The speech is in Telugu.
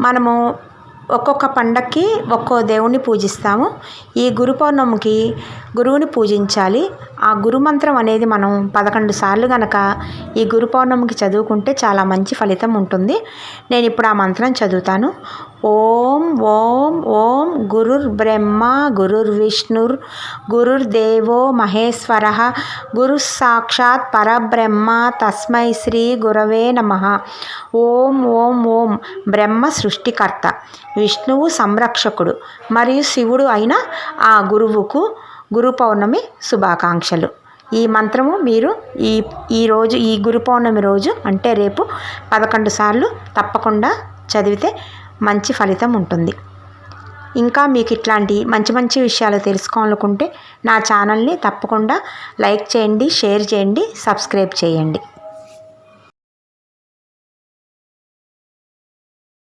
మనము ఒక్కొక్క పండక్కి ఒక్కో దేవుణ్ణి పూజిస్తాము. ఈ గురు పౌర్ణమికి గురువుని పూజించాలి. ఆ గురు మంత్రం అనేది మనం 11 సార్లు గనక ఈ గురు పౌర్ణమికి చదువుకుంటే చాలా మంచి ఫలితం ఉంటుంది. నేను ఇప్పుడు ఆ మంత్రం చదువుతాను. ఓం ఓం ఓం గురుర్ బ్రహ్మ గురుర్ విష్ణుర్ గురుర్దేవో మహేశ్వర గురు సాక్షాత్ పరబ్రహ్మ తస్మై శ్రీ గురవే నమః. ఓం ఓం ఓం బ్రహ్మ సృష్టికర్త, విష్ణువు సంరక్షకుడు మరియు శివుడు అయిన ఆ గురువుకు గురు పౌర్ణమి శుభాకాంక్షలు. ఈ మంత్రము మీరు ఈరోజు ఈ గురు పౌర్ణమి రోజు అంటే రేపు 11 సార్లు తప్పకుండా చదివితే మంచి ఫలితం ఉంటుంది. ఇంకా మీకు ఇట్లాంటి మంచి మంచి విషయాలు తెలుసుకోవాలనుకుంటే నా ఛానల్ని తప్పకుండా లైక్ చేయండి, షేర్ చేయండి, సబ్స్క్రైబ్ చేయండి.